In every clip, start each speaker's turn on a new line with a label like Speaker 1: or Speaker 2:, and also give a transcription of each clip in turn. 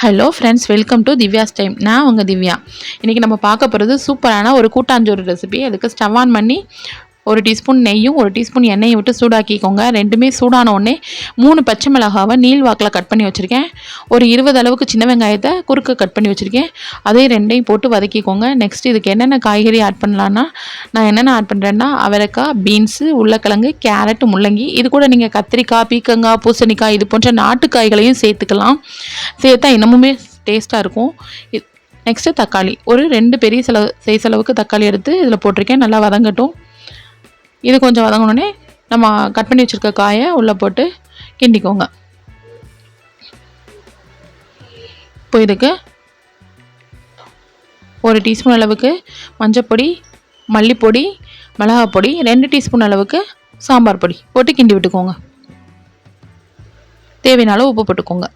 Speaker 1: Hello friends, welcome to Divya's time. நான் உங்கள் திவ்யா. இன்றைக்கி நம்ம பார்க்க போகிறது சூப்பரான ஒரு கூட்டாஞ்சோறு ரெசிபி. அதுக்கு ஸ்டவ் ஆன் பண்ணி 1 டீஸ்பூன் நெய்யும் 1 டீஸ்பூன் எண்ணெயை விட்டு சூடாக்கிக்கோங்க. ரெண்டுமே சூடான உடனே 3 பச்சை மிளகாவை நீள் வாக்கில் கட் பண்ணி வச்சுருக்கேன். ஒரு 20 அளவுக்கு சின்ன வெங்காயத்தை குறுக்க கட் பண்ணி வச்சுருக்கேன். அதே ரெண்டையும் போட்டு வதக்கிக்கோங்க. நெக்ஸ்ட் இதுக்கு என்னென்ன காய்கறி ஆட் பண்ணலான்னா, நான் என்னென்ன ஆட் பண்ணுறேன்னா அவரைக்காய், பீன்ஸு, உருளைக்கிழங்கு, கேரட், முள்ளங்கி, இது கூட நீங்கள் கத்திரிக்காய், பீக்கங்காய், பூசணிக்காய் இது போன்ற நாட்டு காய்களையும் சேர்த்துக்கலாம். சேர்த்தா இன்னமுமே டேஸ்ட்டாக இருக்கும். நெக்ஸ்ட்டு தக்காளி, ஒரு 2 பெரிய சைஸ் அளவுக்கு தக்காளி எடுத்து இதில் போட்டிருக்கேன். நல்லா வதங்கட்டும். இது கொஞ்சம் வதங்கினோடனே நம்ம கட் பண்ணி வச்சுருக்க காயை உள்ளே போட்டு கிண்டிக்கோங்க. இப்போ இதுக்கு 1 டீஸ்பூன் அளவுக்கு மஞ்சப்பொடி, மல்லிப்பொடி, மிளகாப்பொடி, 2 டீஸ்பூன் அளவுக்கு சாம்பார் பொடி போட்டு கிண்டி விட்டுக்கோங்க. தேவையான அளவு உப்பு போட்டுக்கோங்க.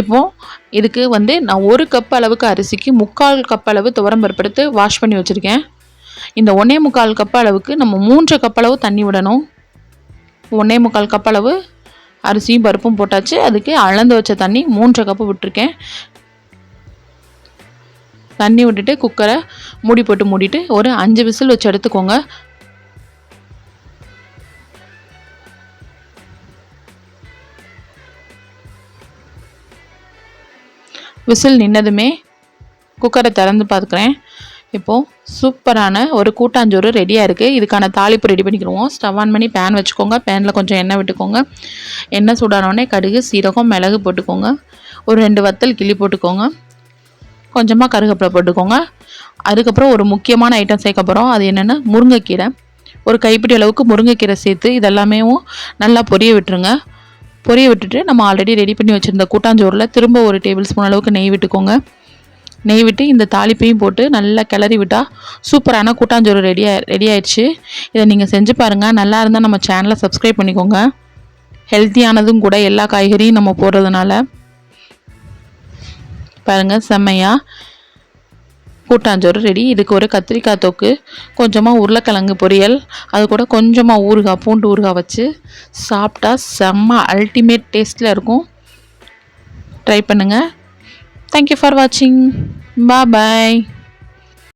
Speaker 1: இப்போது இதுக்கு நான் 1 கப் அளவுக்கு அரிசிக்கு 3/4 கப் அளவு துவரம்பருப்பு எடுத்து வாஷ் பண்ணி வச்சுருக்கேன். இந்த 1.25 கப் அளவுக்கு நம்ம 3 கப் அளவு தண்ணி விடணும். 1.25 கப் அளவு அரிசியும் பருப்பும் போட்டாச்சு. அதுக்கு அளந்து வச்ச தண்ணி 3 கப்பு விட்டுருக்கேன். தண்ணி விட்டுட்டு குக்கரை மூடிட்டு ஒரு 5 விசில் வச்சு எடுத்துக்கோங்க. விசில் நின்னதுமே குக்கரை திறந்து பார்க்குறேன். இப்போது சூப்பரான ஒரு கூட்டாஞ்சோறு ரெடியாக இருக்குது. இதுக்கான தாளிப்பு ரெடி பண்ணிக்கிடுவோம். ஸ்டவ் ஆன் பண்ணி பேன் வச்சுக்கோங்க. பேனில் கொஞ்சம் எண்ணெய் விட்டுக்கோங்க. எண்ணெய் சூடானோடனே கடுகு, சீரகம், மிளகு போட்டுக்கோங்க. ஒரு 2 வத்தல் கிள்ளி போட்டுக்கோங்க. கொஞ்சமாக கருவேப்பிலை போட்டுக்கோங்க. அதுக்கப்புறம் ஒரு முக்கியமான ஐட்டம் சேர்க்க போகிறோம். அது என்னென்னா முருங்கைக்கீரை. ஒரு கைப்பிடி அளவுக்கு முருங்கைக்கீரை சேர்த்து இதெல்லாமே நல்லா பொரிய விட்டுருங்க. பொரிய விட்டுட்டு நம்ம ஆல்ரெடி ரெடி பண்ணி வச்சுருந்த கூட்டாஞ்சோறில் திரும்ப 1 டேபிள் ஸ்பூன் அளவுக்கு நெய் விட்டுக்கோங்க. நெய் விட்டு இந்த தாளிப்பையும் போட்டு நல்லா கிளறி விட்டால் சூப்பரான கூட்டாஞ்சோறு ரெடி ஆயிடுச்சு. இதை நீங்கள் செஞ்சு பாருங்கள். நல்லா இருந்தால் நம்ம சேனலை சப்ஸ்கிரைப் பண்ணிக்கோங்க. ஹெல்த்தியானதும் கூட எல்லா காய்கறியும் நம்ம போடுறதுனால. பாருங்கள், செம்மையாக கூட்டாஞ்சோறு ரெடி. இதுக்கு ஒரு கத்திரிக்காய் தொக்கு, கொஞ்சமாக உருளைக்கிழங்கு பொரியல், அது கூட கொஞ்சமாக ஊறுகாய், பூண்டு ஊறுகாய் வச்சு சாப்பிட்டா செம்ம அல்டிமேட் டேஸ்ட்டில் இருக்கும். ட்ரை பண்ணுங்கள். Thank you for watching. Bye bye.